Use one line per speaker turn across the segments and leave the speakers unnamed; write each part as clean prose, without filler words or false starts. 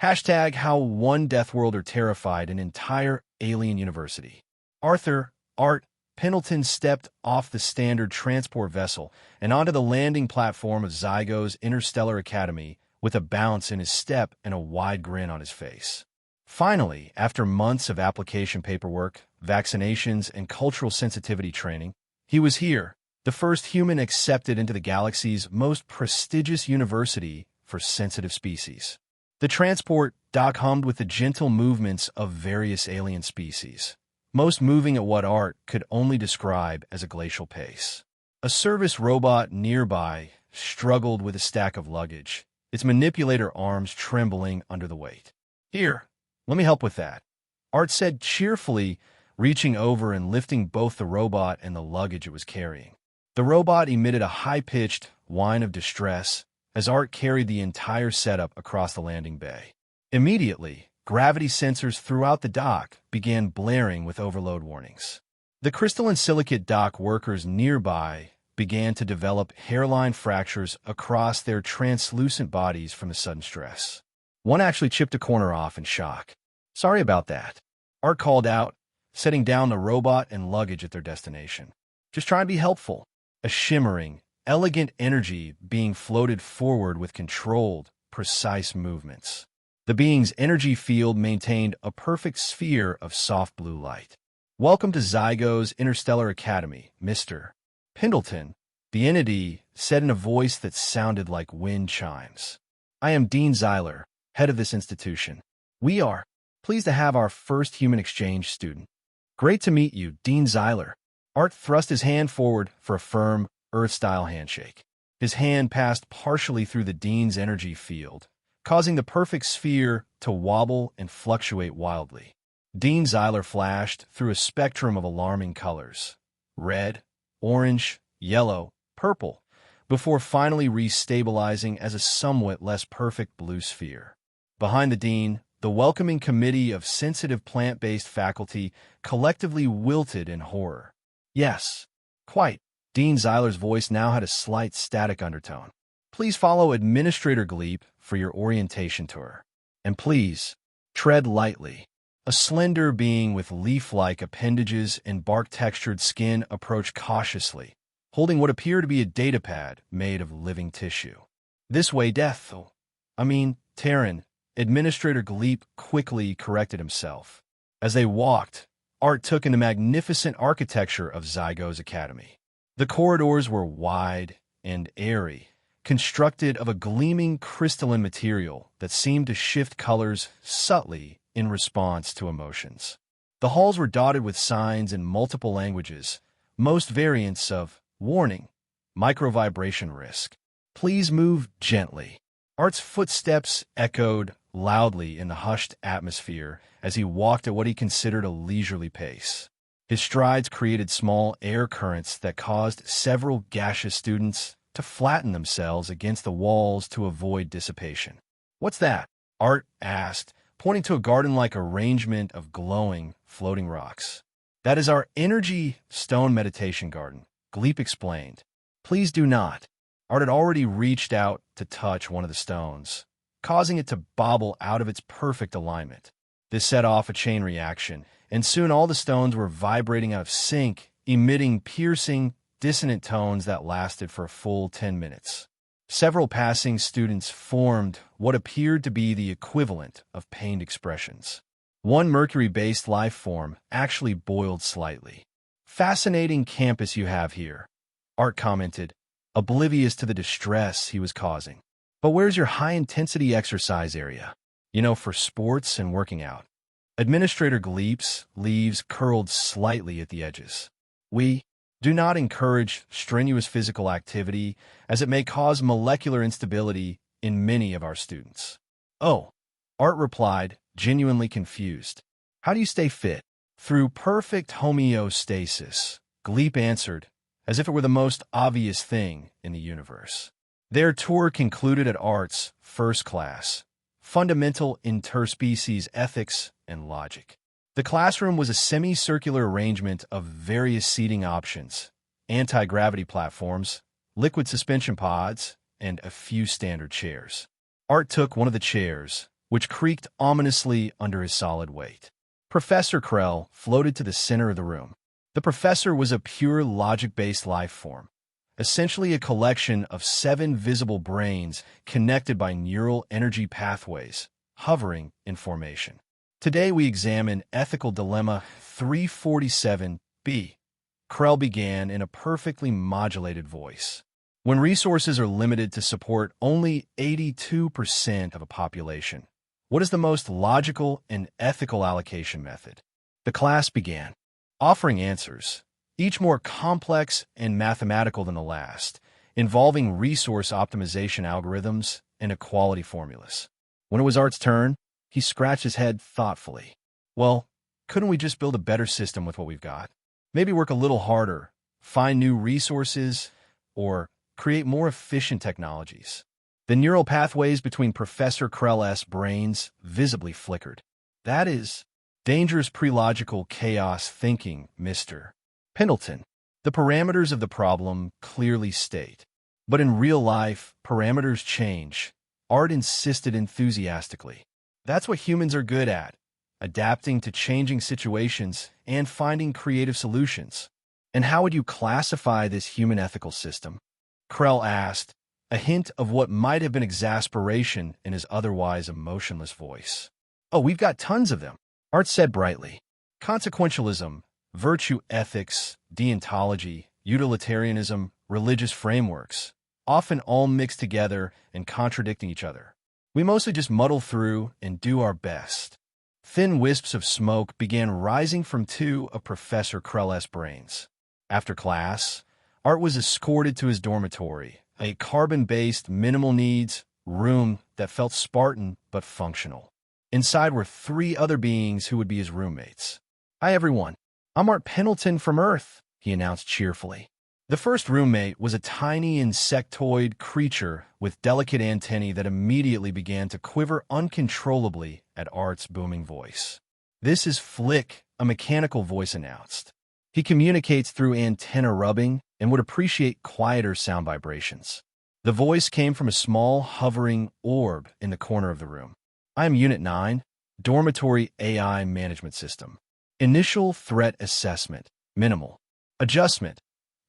Hashtag how one Deathworlder terrified an entire alien university. Art Pendleton stepped off the standard transport vessel and onto the landing platform of Zygo's Interstellar Academy with a bounce in his step and a wide grin on his face. Finally, after months of application paperwork, vaccinations, and cultural sensitivity training, he was here, the first human accepted into the galaxy's most prestigious university for sensitive species. The transport dock hummed with the gentle movements of various alien species, most moving at what Art could only describe as a glacial pace. A service robot nearby struggled with a stack of luggage, its manipulator arms trembling under the weight. "Here, let me help with that," Art said cheerfully, reaching over and lifting both the robot and the luggage it was carrying. The robot emitted a high-pitched whine of distress as Art carried the entire setup across the landing bay. Immediately, gravity sensors throughout the dock began blaring with overload warnings. The crystalline silicate dock workers nearby began to develop hairline fractures across their translucent bodies from the sudden stress. One actually chipped a corner off in shock. "Sorry about that," Art called out, setting down the robot and luggage at their destination. "Just trying to be helpful." A shimmering, elegant energy being floated forward with controlled, precise movements. The being's energy field maintained a perfect sphere of soft blue light. "Welcome to Zygo's Interstellar Academy, Mr. Pendleton," the entity said in a voice that sounded like wind chimes. "I am Dean Zyler, head of this institution. We are pleased to have our first human exchange student." "Great to meet you, Dean Zyler." Art thrust his hand forward for a firm, Earth-style handshake. His hand passed partially through the Dean's energy field, causing the perfect sphere to wobble and fluctuate wildly. Dean Zyler flashed through a spectrum of alarming colors: red, orange, yellow, purple, before finally restabilizing as a somewhat less perfect blue sphere. Behind the Dean, the welcoming committee of sensitive plant-based faculty collectively wilted in horror. "Yes, quite." Dean Zyler's voice now had a slight static undertone. "Please follow Administrator Gleep for your orientation tour. And please, tread lightly." A slender being with leaf-like appendages and bark-textured skin approached cautiously, holding what appeared to be a datapad made of living tissue. "This way, Terran," Administrator Gleep quickly corrected himself. As they walked, Art took in the magnificent architecture of Zygo's Academy. The corridors were wide and airy, constructed of a gleaming crystalline material that seemed to shift colors subtly in response to emotions. The halls were dotted with signs in multiple languages, most variants of "Warning, microvibration risk. Please move gently." Art's footsteps echoed loudly in the hushed atmosphere as he walked at what he considered a leisurely pace. His strides created small air currents that caused several gaseous students to flatten themselves against the walls to avoid dissipation. "What's that?" Art asked, pointing to a garden-like arrangement of glowing, floating rocks. "That is our energy stone meditation garden," Gleep explained. "Please do not." Art had already reached out to touch one of the stones, causing it to bobble out of its perfect alignment. This set off a chain reaction, and soon all the stones were vibrating out of sync, emitting piercing, dissonant tones that lasted for a full 10 minutes. Several passing students formed what appeared to be the equivalent of pained expressions. One mercury-based life form actually boiled slightly. "Fascinating campus you have here," Art commented, oblivious to the distress he was causing. "But where's your high-intensity exercise area? For sports and working out?" Administrator Gleep's leaves curled slightly at the edges. "We do not encourage strenuous physical activity as it may cause molecular instability in many of our students." "Oh," Art replied, genuinely confused. "How do you stay fit?" "Through perfect homeostasis," Gleep answered, as if it were the most obvious thing in the universe. Their tour concluded at Art's first class, Fundamental Interspecies Ethics and Logic. The classroom was a semicircular arrangement of various seating options, anti-gravity platforms, liquid suspension pods, and a few standard chairs. Art took one of the chairs, which creaked ominously under his solid weight. Professor Krell floated to the center of the room. The professor was a pure logic-based life form, essentially a collection of 7 visible brains connected by neural energy pathways, hovering in formation. Today we examine Ethical Dilemma 347b. Krell began in a perfectly modulated voice. When resources are limited to support only 82% of a population, what is the most logical and ethical allocation method? The class began, offering answers, each more complex and mathematical than the last, involving resource optimization algorithms and equality formulas. When it was Art's turn, he scratched his head thoughtfully. Well, couldn't we just build a better system with what we've got? Maybe work a little harder, find new resources, or create more efficient technologies. The neural pathways between Professor Krell's brains visibly flickered. That is dangerous pre-logical chaos thinking, Mr. Pendleton. The parameters of the problem clearly state. But in real life, parameters change. Art insisted enthusiastically. That's what humans are good at, adapting to changing situations and finding creative solutions. And how would you classify this human ethical system? Krell asked, a hint of what might have been exasperation in his otherwise emotionless voice. Oh, we've got tons of them, Art said brightly. Consequentialism, virtue ethics, deontology, utilitarianism, religious frameworks, often all mixed together and contradicting each other. We mostly just muddle through and do our best. Thin wisps of smoke began rising from 2 of Professor Krell's brains. After class, Art was escorted to his dormitory, a carbon-based, minimal-needs room that felt Spartan but functional. Inside were 3 other beings who would be his roommates. Hi, everyone. I'm Art Pendleton from Earth, he announced cheerfully. The first roommate was a tiny insectoid creature with delicate antennae that immediately began to quiver uncontrollably at Art's booming voice. This is Flick, a mechanical voice announced. He communicates through antenna rubbing and would appreciate quieter sound vibrations. The voice came from a small, hovering orb in the corner of the room. I am Unit 9, Dormitory AI Management System. Initial threat assessment, minimal. Adjustment,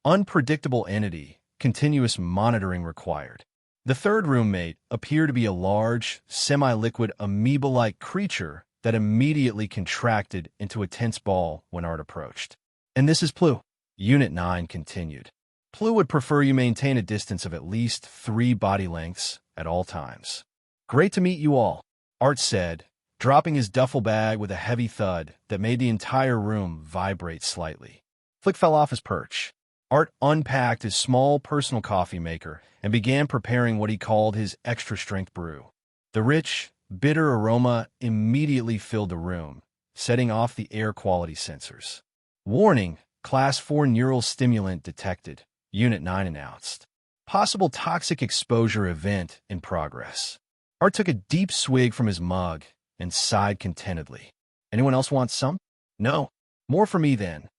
unpredictable entity, continuous monitoring required. The third roommate appeared to be a large, semi-liquid amoeba-like creature that immediately contracted into a tense ball when Art approached. And this is Plu, Unit 9 continued. Plu would prefer you maintain a distance of at least 3 body lengths at all times. Great to meet you all, Art said, dropping his duffel bag with a heavy thud that made the entire room vibrate slightly. Flick fell off his perch. Art unpacked his small personal coffee maker and began preparing what he called his extra-strength brew. The rich, bitter aroma immediately filled the room, setting off the air quality sensors. Warning, Class 4 neural stimulant detected, Unit 9 announced. Possible toxic exposure event in progress. Art took a deep swig from his mug and sighed contentedly. Anyone else want some? No. More for me then.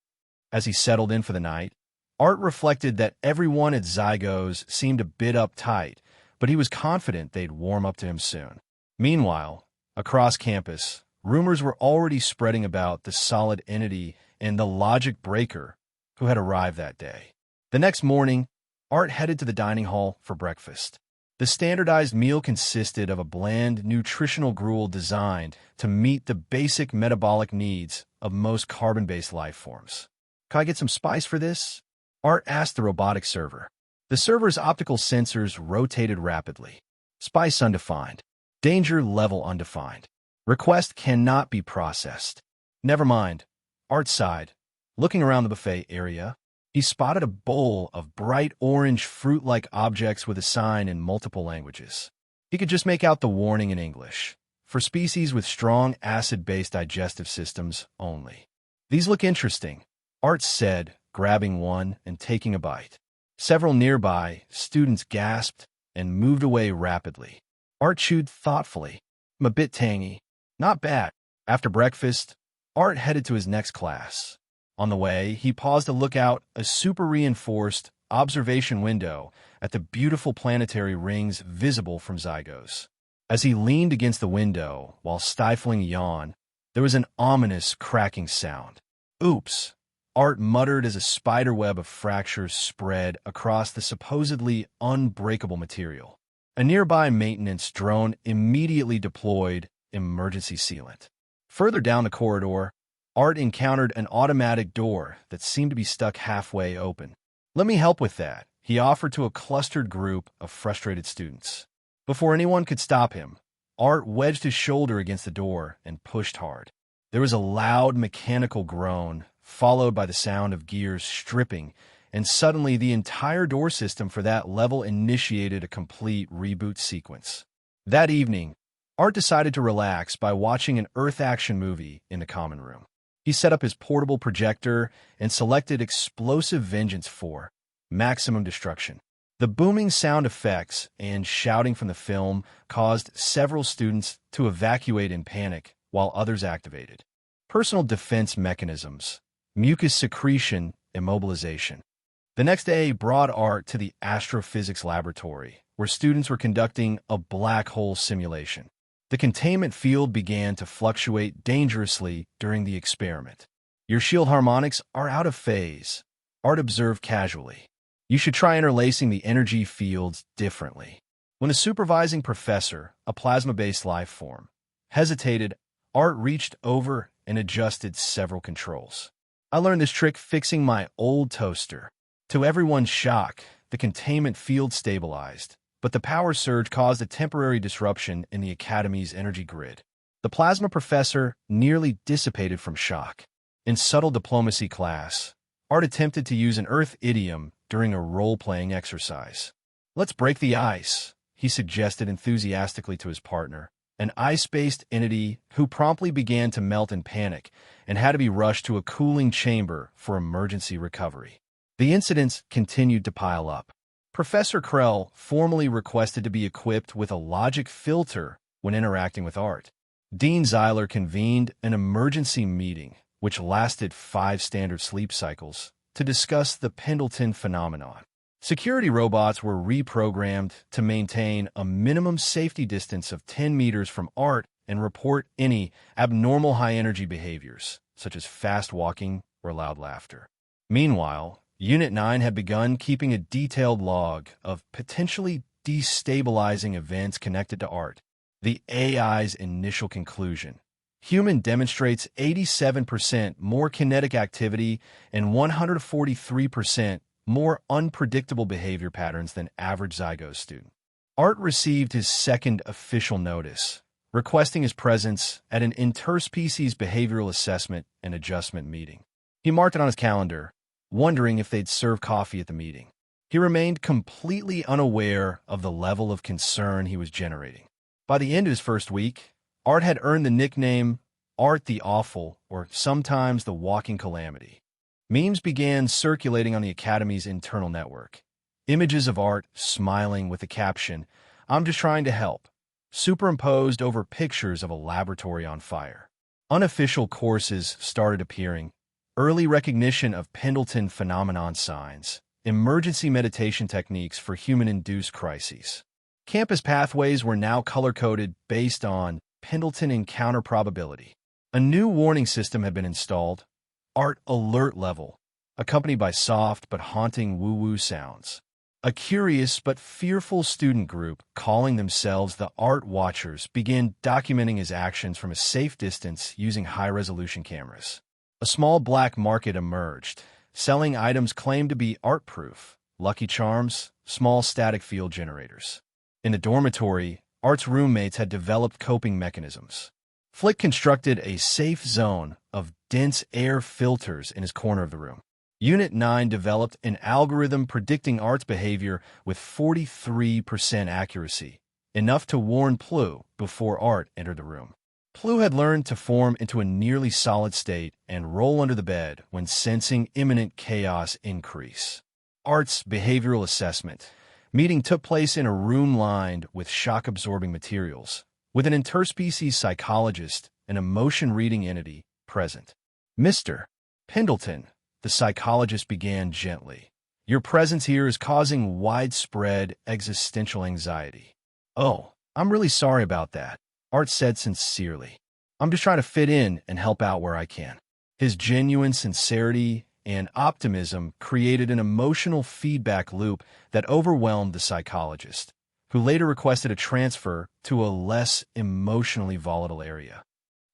As he settled in for the night, Art reflected that everyone at Zygo's seemed a bit uptight, but he was confident they'd warm up to him soon. Meanwhile, across campus, rumors were already spreading about the solid entity and the logic breaker who had arrived that day. The next morning, Art headed to the dining hall for breakfast. The standardized meal consisted of a bland, nutritional gruel designed to meet the basic metabolic needs of most carbon-based life forms. Can I get some spice for this? Art asked the robotic server. The server's optical sensors rotated rapidly. Spice undefined. Danger level undefined. Request cannot be processed. Never mind. Art sighed. Looking around the buffet area, he spotted a bowl of bright orange fruit-like objects with a sign in multiple languages. He could just make out the warning in English. For species with strong acid-based digestive systems only. These look interesting, Art said, grabbing one and taking a bite. Several nearby students gasped and moved away rapidly. Art chewed thoughtfully. I'm a bit tangy. Not bad. After breakfast, Art headed to his next class. On the way, he paused to look out a super-reinforced observation window at the beautiful planetary rings visible from Zygos. As he leaned against the window while stifling a yawn, there was an ominous cracking sound. "Oops," Art muttered as a spiderweb of fractures spread across the supposedly unbreakable material. A nearby maintenance drone immediately deployed emergency sealant. Further down the corridor, Art encountered an automatic door that seemed to be stuck halfway open. "Let me help with that," he offered to a clustered group of frustrated students. Before anyone could stop him, Art wedged his shoulder against the door and pushed hard. There was a loud mechanical groan, followed by the sound of gears stripping, and suddenly the entire door system for that level initiated a complete reboot sequence. That evening, Art decided to relax by watching an Earth action movie in the common room. He set up his portable projector and selected Explosive Vengeance 4, Maximum Destruction. The booming sound effects and shouting from the film caused several students to evacuate in panic, while others activated personal defense mechanisms, mucus secretion, immobilization. The next day brought Art to the astrophysics laboratory, where students were conducting a black hole simulation. The containment field began to fluctuate dangerously during the experiment. "Your shield harmonics are out of phase," Art observed casually. "You should try interlacing the energy fields differently." When the supervising professor, a plasma-based life form, hesitated, Art reached over and adjusted several controls. "I learned this trick fixing my old toaster." To everyone's shock, the containment field stabilized, but the power surge caused a temporary disruption in the Academy's energy grid. The plasma professor nearly dissipated from shock. In subtle diplomacy class, Art attempted to use an Earth idiom during a role-playing exercise. "Let's break the ice," he suggested enthusiastically to his partner, an ice-based entity who promptly began to melt in panic and had to be rushed to a cooling chamber for emergency recovery. The incidents continued to pile up. Professor Krell formally requested to be equipped with a logic filter when interacting with Art. Dean Zeiler convened an emergency meeting, which lasted 5 standard sleep cycles, to discuss the Pendleton phenomenon. Security robots were reprogrammed to maintain a minimum safety distance of 10 meters from Art and report any abnormal high-energy behaviors, such as fast walking or loud laughter. Meanwhile, Unit 9 had begun keeping a detailed log of potentially destabilizing events connected to Art. The AI's initial conclusion: human demonstrates 87% more kinetic activity and 143% more unpredictable behavior patterns than average Zygos student. Art received his second official notice, requesting his presence at an interspecies behavioral assessment and adjustment meeting. He marked it on his calendar, wondering if they'd serve coffee at the meeting. He remained completely unaware of the level of concern he was generating. By the end of his first week, Art had earned the nickname Art the Awful, or sometimes the Walking Calamity. Memes began circulating on the Academy's internal network. Images of Art smiling with the caption, "I'm just trying to help," superimposed over pictures of a laboratory on fire. Unofficial courses started appearing: early recognition of Pendleton phenomenon signs, emergency meditation techniques for human-induced crises. Campus pathways were now color-coded based on Pendleton encounter probability. A new warning system had been installed, Art Alert Level, accompanied by soft but haunting woo-woo sounds. A curious but fearful student group, calling themselves the Art Watchers, began documenting his actions from a safe distance using high-resolution cameras. A small black market emerged, selling items claimed to be art-proof: Lucky Charms, small static field generators. In the dormitory, Art's roommates had developed coping mechanisms. Flick constructed a safe zone of dense air filters in his corner of the room. Unit 9 developed an algorithm predicting Art's behavior with 43% accuracy, enough to warn Plu before Art entered the room. Plu had learned to form into a nearly solid state and roll under the bed when sensing imminent chaos increase. Art's behavioral assessment meeting took place in a room lined with shock-absorbing materials, with an interspecies psychologist, an emotion-reading entity, present. "Mr. Pendleton," the psychologist began gently, "your presence here is causing widespread existential anxiety." "Oh, I'm really sorry about that, Art said sincerely. I'm just trying to fit in and help out where I can. His genuine sincerity and optimism created an emotional feedback loop that overwhelmed the psychologist, who later requested a transfer to a less emotionally volatile area.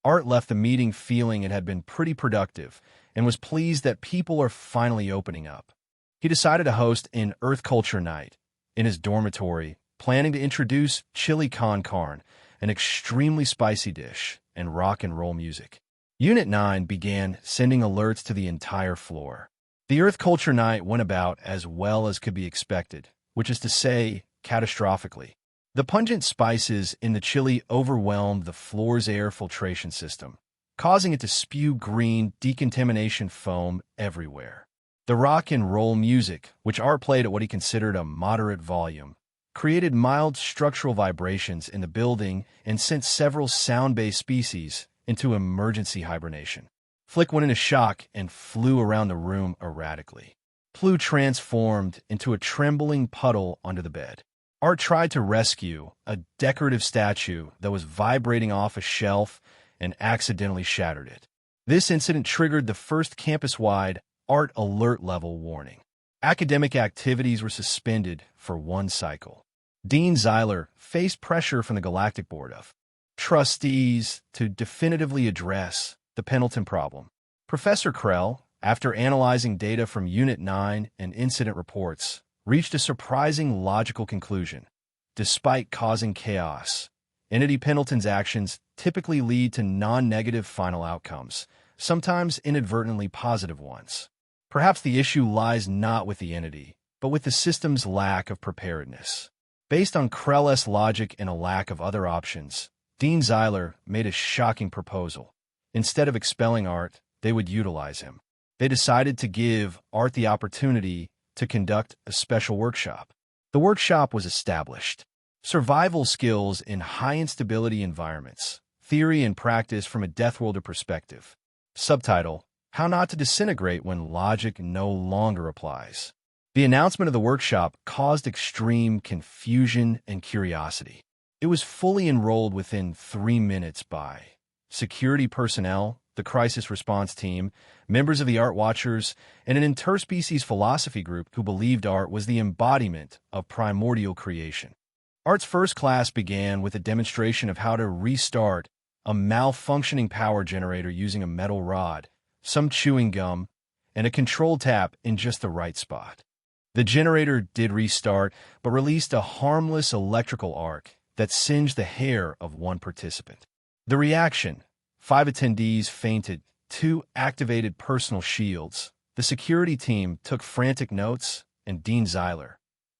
Art left the meeting feeling it had been pretty productive and was pleased that people are finally opening up. He decided to host an Earth Culture Night in his dormitory, planning to introduce chili con carne, an extremely spicy dish, and rock and roll music. Unit 9 began sending alerts to the entire floor. The Earth Culture Night went about as well as could be expected, which is to say, catastrophically. The pungent spices in the chili overwhelmed the floor's air filtration system, causing it to spew green decontamination foam everywhere. The rock and roll music, which Art played at what he considered a moderate volume, created mild structural vibrations in the building and sent several sound-based species into emergency hibernation. Flick went into shock and flew around the room erratically. Plu transformed into a trembling puddle onto the bed. Art tried to rescue a decorative statue that was vibrating off a shelf and accidentally shattered it. This incident triggered the first campus-wide Art Alert Level warning. Academic activities were suspended for one cycle. Dean Zeiler faced pressure from the Galactic Board of Trustees to definitively address the Pendleton problem. Professor Krell, after analyzing data from Unit 9 and incident reports, reached a surprising logical conclusion. Despite causing chaos, Entity Pendleton's actions typically lead to non-negative final outcomes, sometimes inadvertently positive ones. Perhaps the issue lies not with the entity, but with the system's lack of preparedness. Based on Krell's logic and a lack of other options, Dean Zeiler made a shocking proposal. Instead of expelling Art, they would utilize him. They decided to give Art the opportunity to conduct a special workshop. The workshop was established. Survival skills in high-instability environments, theory and practice from a Deathworlder perspective. Subtitle: How Not to Disintegrate When Logic No Longer Applies. The announcement of the workshop caused extreme confusion and curiosity. It was fully enrolled within 3 minutes by security personnel, the crisis response team, members of the Art Watchers, and an interspecies philosophy group who believed art was the embodiment of primordial creation. Art's first class began with a demonstration of how to restart a malfunctioning power generator using a metal rod, some chewing gum, and a control tap in just the right spot. The generator did restart, but released a harmless electrical arc that singed the hair of one participant. The reaction: 5 attendees fainted, 2 activated personal shields. The security team took frantic notes, and Dean Zeiler,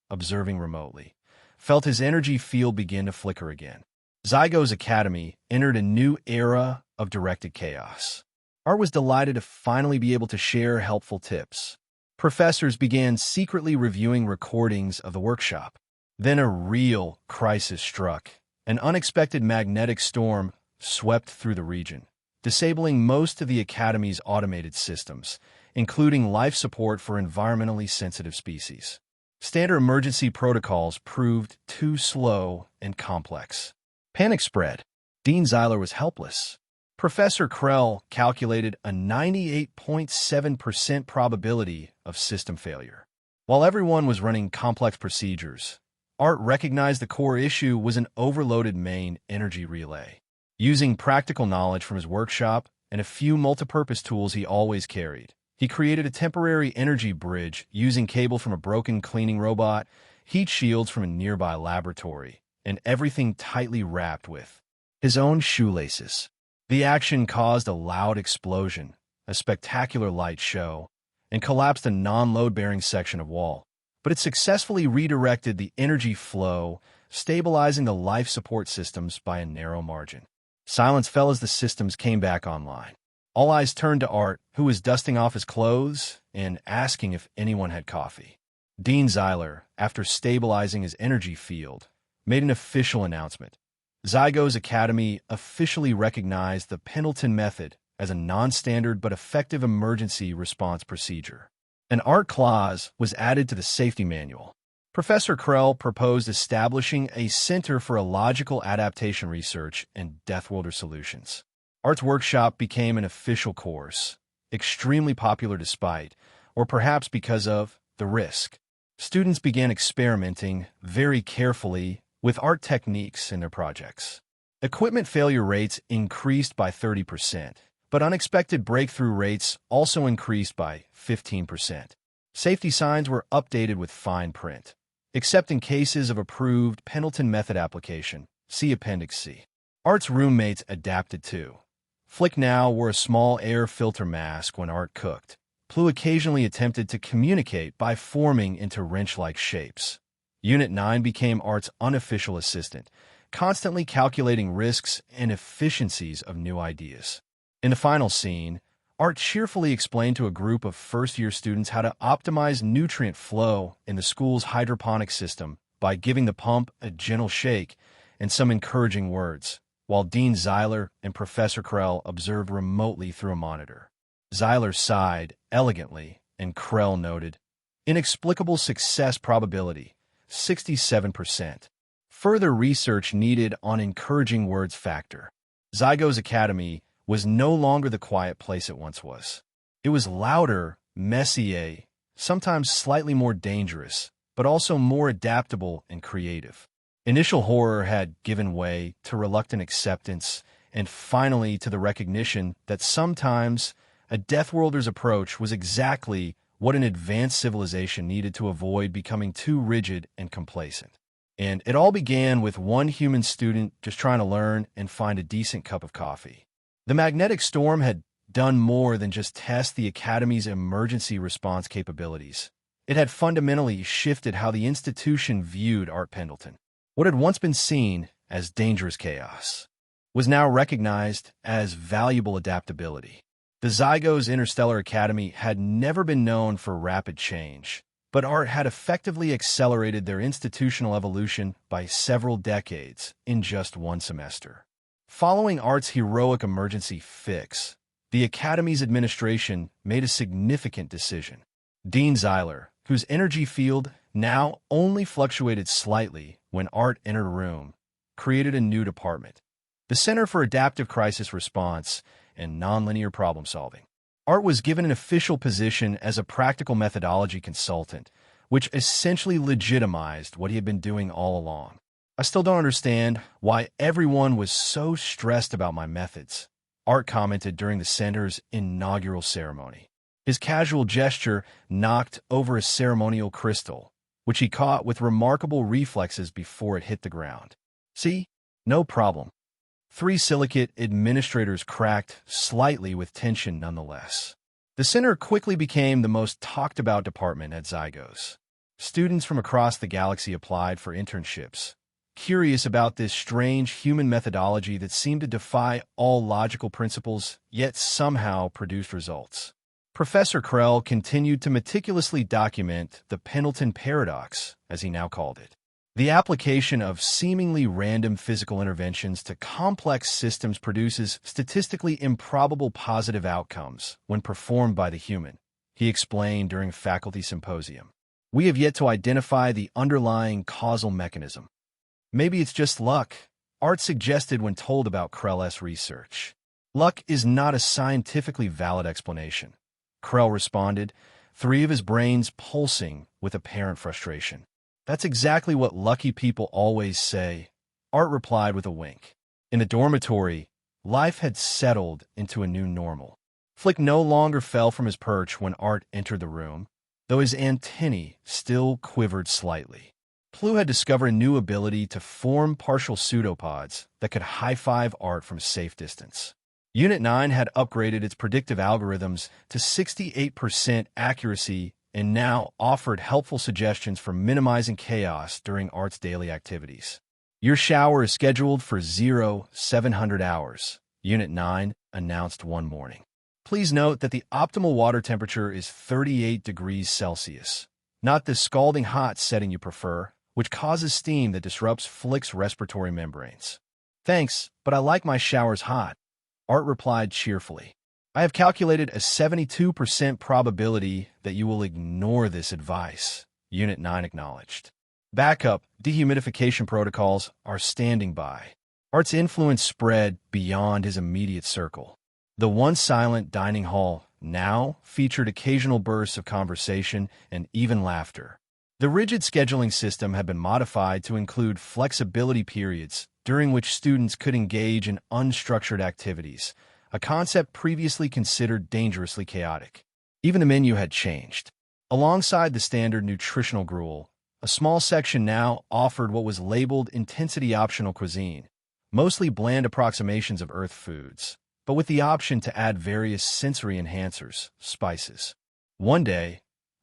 observing remotely, felt his energy field begin to flicker again. Zygo's Academy entered a new era of directed chaos. Art was delighted to finally be able to share helpful tips. Professors began secretly reviewing recordings of the workshop. Then a real crisis struck. An unexpected magnetic storm swept through the region, disabling most of the Academy's automated systems, including life support for environmentally sensitive species. Standard emergency protocols proved too slow and complex. Panic spread. Dean Zeiler was helpless. Professor Krell calculated a 98.7% probability of system failure. While everyone was running complex procedures, Art recognized the core issue was an overloaded main energy relay. Using practical knowledge from his workshop and a few multipurpose tools he always carried, he created a temporary energy bridge using cable from a broken cleaning robot, heat shields from a nearby laboratory, and everything tightly wrapped with his own shoelaces. The action caused a loud explosion, a spectacular light show, and collapsed a non-load-bearing section of wall. But it successfully redirected the energy flow, stabilizing the life support systems by a narrow margin. Silence fell as the systems came back online. All eyes turned to Art, who was dusting off his clothes and asking if anyone had coffee. Dean Zeiler, after stabilizing his energy field, made an official announcement. Zygo's Academy officially recognized the Pendleton method as a non-standard but effective emergency response procedure. An Art clause was added to the safety manual. Professor Krell proposed establishing a Center for Illogical Adaptation Research and Deathworlder Solutions. Art's workshop became an official course, extremely popular despite, or perhaps because of, the risk. Students began experimenting very carefully with art techniques in their projects. Equipment failure rates increased by 30%, but unexpected breakthrough rates also increased by 15%. Safety signs were updated with fine print, except in cases of approved Pendleton method application. See Appendix C. Art's roommates adapted too. Flick now wore a small air filter mask when Art cooked. Plu occasionally attempted to communicate by forming into wrench-like shapes. Unit 9 became Art's unofficial assistant, constantly calculating risks and efficiencies of new ideas. In the final scene, Art cheerfully explained to a group of first-year students how to optimize nutrient flow in the school's hydroponic system by giving the pump a gentle shake and some encouraging words, while Dean Zeiler and Professor Krell observed remotely through a monitor. Zeiler sighed elegantly, and Krell noted, "Inexplicable success probability, 67%. Further research needed on encouraging words factor." Zygo's Academy was no longer the quiet place it once was. It was louder, messier, sometimes slightly more dangerous, but also more adaptable and creative. Initial horror had given way to reluctant acceptance and finally to the recognition that sometimes a Deathworlder's approach was exactly what an advanced civilization needed to avoid becoming too rigid and complacent. And it all began with one human student just trying to learn and find a decent cup of coffee. The magnetic storm had done more than just test the Academy's emergency response capabilities. It had fundamentally shifted how the institution viewed Art Pendleton. What had once been seen as dangerous chaos was now recognized as valuable adaptability. The Zygo's Interstellar Academy had never been known for rapid change, but Art had effectively accelerated their institutional evolution by several decades in just one semester. Following Art's heroic emergency fix, the Academy's administration made a significant decision. Dean Zeiler, whose energy field now only fluctuated slightly when Art entered a room, created a new department, the Center for Adaptive Crisis Response and Nonlinear Problem Solving. Art was given an official position as a practical methodology consultant, which essentially legitimized what he had been doing all along. "I still don't understand why everyone was so stressed about my methods," Art commented during the center's inaugural ceremony. His casual gesture knocked over a ceremonial crystal, which he caught with remarkable reflexes before it hit the ground. "See? No problem." 3 silicate administrators cracked slightly with tension nonetheless. The center quickly became the most talked-about department at Zygos. Students from across the galaxy applied for internships, curious about this strange human methodology that seemed to defy all logical principles, yet somehow produced results. Professor Krell continued to meticulously document the Pendleton paradox, as he now called it. The application of seemingly random physical interventions to complex systems produces statistically improbable positive outcomes when performed by the human, he explained during a faculty symposium. "We have yet to identify the underlying causal mechanism. Maybe it's just luck," Art suggested when told about Krell's research. "Luck is not a scientifically valid explanation," Krell responded, 3 of his brains pulsing with apparent frustration. "That's exactly what lucky people always say," Art replied with a wink. In the dormitory, life had settled into a new normal. Flick no longer fell from his perch when Art entered the room, though his antennae still quivered slightly. Plu had discovered a new ability to form partial pseudopods that could high-five Art from a safe distance. Unit 9 had upgraded its predictive algorithms to 68% accuracy and now offered helpful suggestions for minimizing chaos during Art's daily activities. "Your shower is scheduled for 0700 hours, Unit 9 announced one morning. Please note that the optimal water temperature is 38 degrees Celsius, not the scalding hot setting you prefer, which causes steam that disrupts Flick's respiratory membranes." "Thanks, but I like my showers hot," Art replied cheerfully. "I have calculated a 72% probability that you will ignore this advice," Unit 9 acknowledged. Backup dehumidification protocols are standing by. Art's influence spread beyond his immediate circle. The once silent dining hall now featured occasional bursts of conversation and even laughter. The rigid scheduling system had been modified to include flexibility periods during which students could engage in unstructured activities, a concept previously considered dangerously chaotic. Even the menu had changed. Alongside the standard nutritional gruel, a small section now offered what was labeled intensity-optional cuisine, mostly bland approximations of Earth foods, but with the option to add various sensory enhancers, spices. One day,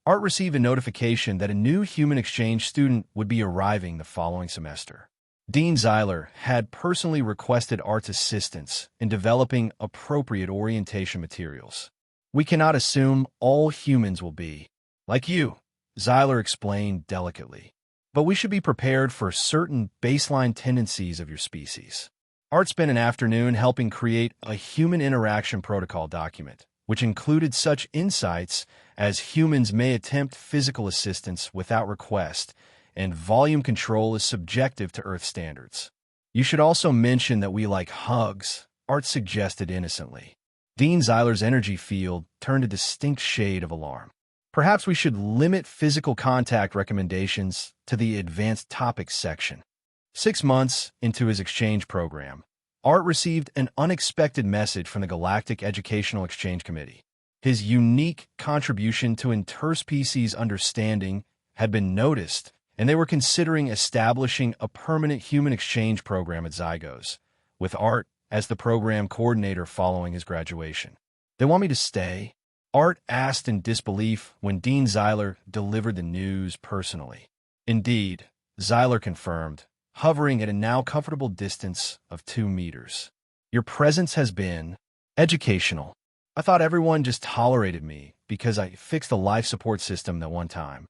Art received a notification that a new human exchange student would be arriving the following semester. Dean Zeiler had personally requested Art's assistance in developing appropriate orientation materials. "We cannot assume all humans will be like you," Zeiler explained delicately, "but we should be prepared for certain baseline tendencies of your species." Art spent an afternoon helping create a human interaction protocol document, which included such insights as humans may attempt physical assistance without request, and volume control is subjective to Earth standards. "You should also mention that we like hugs," Art suggested innocently. Dean Zeiler's energy field turned a distinct shade of alarm. "Perhaps we should limit physical contact recommendations to the advanced topics section." 6 months into his exchange program, Art received an unexpected message from the Galactic Educational Exchange Committee. His unique contribution to interspecies understanding had been noticed, and they were considering establishing a permanent human exchange program at Zygos, with Art as the program coordinator following his graduation. "They want me to stay?" Art asked in disbelief when Dean Zeiler delivered the news personally. "Indeed," Zeiler confirmed, hovering at a now comfortable distance of 2 meters. "Your presence has been educational. I thought everyone just tolerated me because I fixed a life support system that one time."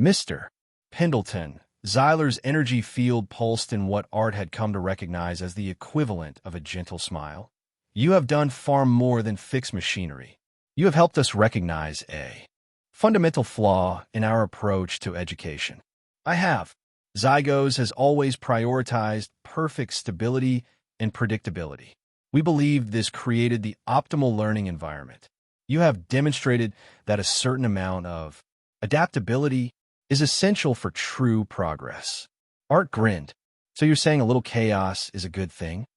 "Mr. Pendleton," Zeiler's energy field pulsed in what Art had come to recognize as the equivalent of a gentle smile. "You have done far more than fix machinery. You have helped us recognize a fundamental flaw in our approach to education." "I have. Zygos has always prioritized perfect stability and predictability. We believe this created the optimal learning environment. You have demonstrated that a certain amount of adaptability is essential for true progress." Art grinned. "So you're saying a little chaos is a good thing?"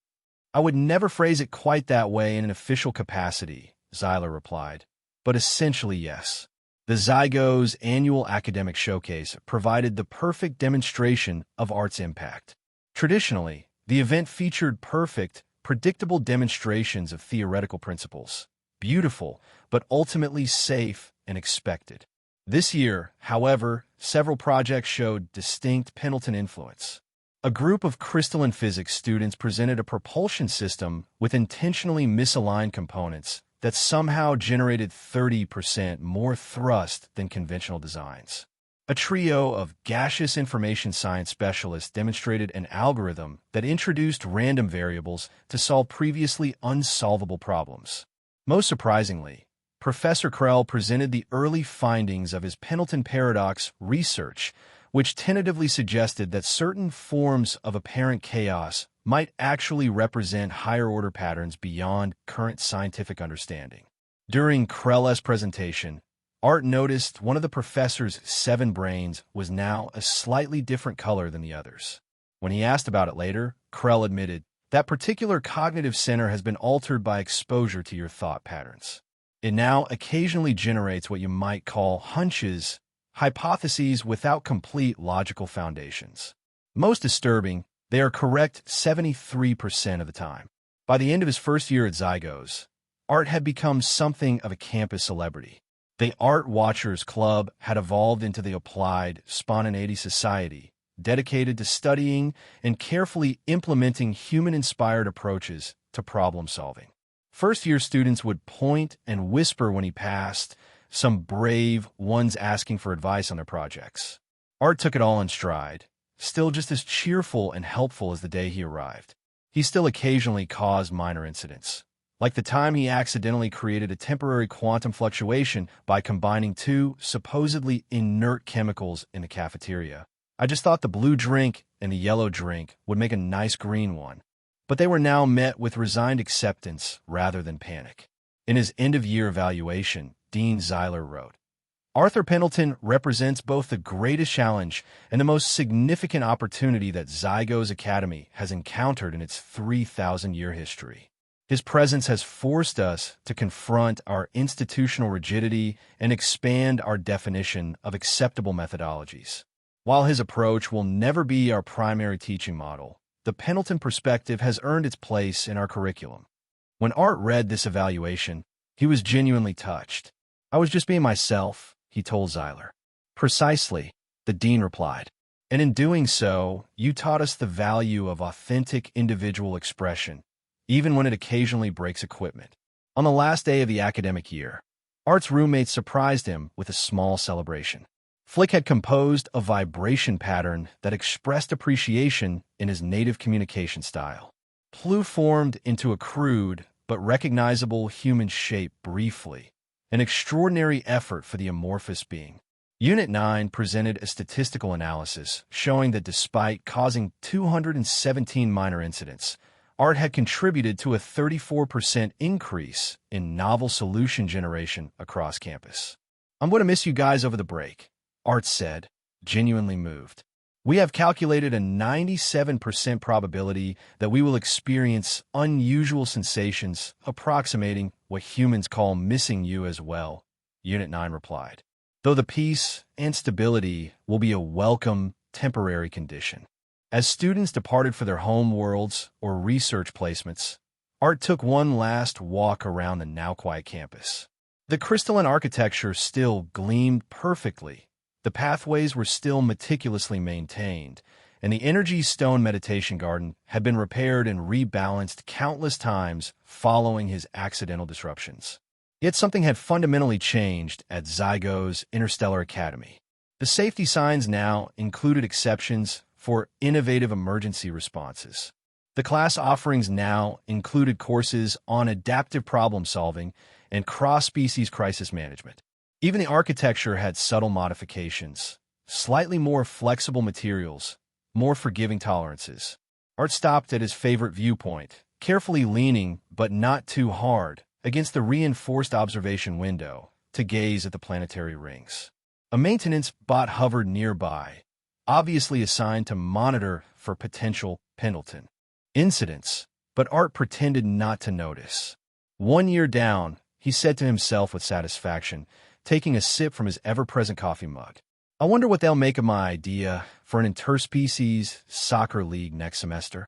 "I would never phrase it quite that way in an official capacity," Zeiler replied, "but essentially yes. The Zygos annual academic showcase provided the perfect demonstration of Art's impact. Traditionally, the event featured perfect, predictable demonstrations of theoretical principles, beautiful, but ultimately safe and expected. This year, however, several projects showed distinct Pendleton influence. A group of crystalline physics students presented a propulsion system with intentionally misaligned components that somehow generated 30% more thrust than conventional designs. A trio of gaseous information science specialists demonstrated an algorithm that introduced random variables to solve previously unsolvable problems. Most surprisingly, Professor Krell presented the early findings of his Pendleton paradox research, which tentatively suggested that certain forms of apparent chaos might actually represent higher-order patterns beyond current scientific understanding. During Krell's presentation, Art noticed one of the professor's 7 brains was now a slightly different color than the others. When he asked about it later, Krell admitted, "That particular cognitive center has been altered by exposure to your thought patterns. It now occasionally generates what you might call hunches, hypotheses without complete logical foundations. Most disturbing, they are correct 73% of the time." By the end of his first year at Zygos, Art had become something of a campus celebrity. The Art Watchers Club had evolved into the Applied Spontaneity Society, dedicated to studying and carefully implementing human-inspired approaches to problem-solving. First-year students would point and whisper when he passed, some brave ones asking for advice on their projects. Art took it all in stride, still just as cheerful and helpful as the day he arrived. He still occasionally caused minor incidents, like the time he accidentally created a temporary quantum fluctuation by combining 2 supposedly inert chemicals in the cafeteria. I just thought the blue drink and the yellow drink would make a nice green one. But they were now met with resigned acceptance rather than panic. In his end-of-year evaluation, Dean Zeiler wrote, Arthur Pendleton represents both the greatest challenge and the most significant opportunity that Zygo's Academy has encountered in its 3,000-year history. His presence has forced us to confront our institutional rigidity and expand our definition of acceptable methodologies. While his approach will never be our primary teaching model, the Pendleton perspective has earned its place in our curriculum. When Art read this evaluation, he was genuinely touched. I was just being myself, he told Zeiler. Precisely, the dean replied. And in doing so, you taught us the value of authentic individual expression, even when it occasionally breaks equipment. On the last day of the academic year, Art's roommates surprised him with a small celebration. Flick had composed a vibration pattern that expressed appreciation in his native communication style. Plu formed into a crude but recognizable human shape briefly, an extraordinary effort for the amorphous being. Unit 9 presented a statistical analysis showing that despite causing 217 minor incidents, Art had contributed to a 34% increase in novel solution generation across campus. I'm going to miss you guys over the break, Art said, genuinely moved. We have calculated a 97% probability that we will experience unusual sensations approximating what humans call missing you as well, Unit 9 replied, though the peace and stability will be a welcome temporary condition. As students departed for their home worlds or research placements, Art took one last walk around the now-quiet campus. The crystalline architecture still gleamed perfectly. The pathways were still meticulously maintained, and the Energy Stone Meditation Garden had been repaired and rebalanced countless times following his accidental disruptions. Yet something had fundamentally changed at Zygo's Interstellar Academy. The safety signs now included exceptions for innovative emergency responses. The class offerings now included courses on adaptive problem-solving and cross-species crisis management. Even the architecture had subtle modifications, slightly more flexible materials, more forgiving tolerances. Art stopped at his favorite viewpoint, carefully leaning, but not too hard, against the reinforced observation window to gaze at the planetary rings. A maintenance bot hovered nearby, obviously assigned to monitor for potential Pendleton incidents, but Art pretended not to notice. 1 year down, he said to himself with satisfaction, taking a sip from his ever-present coffee mug. I wonder what they'll make of my idea for an interspecies soccer league next semester.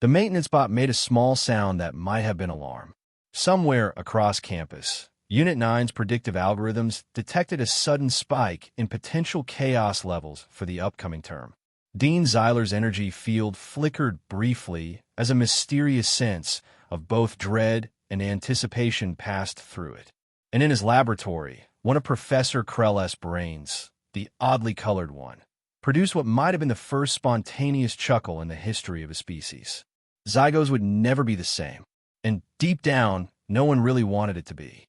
The maintenance bot made a small sound that might have been alarm. Somewhere across campus, Unit 9's predictive algorithms detected a sudden spike in potential chaos levels for the upcoming term. Dean Zeiler's energy field flickered briefly as a mysterious sense of both dread and anticipation passed through it. And in his laboratory, one of Professor Krell's brains, the oddly colored one, produced what might have been the first spontaneous chuckle in the history of a species. Zygos would never be the same, and deep down, no one really wanted it to be.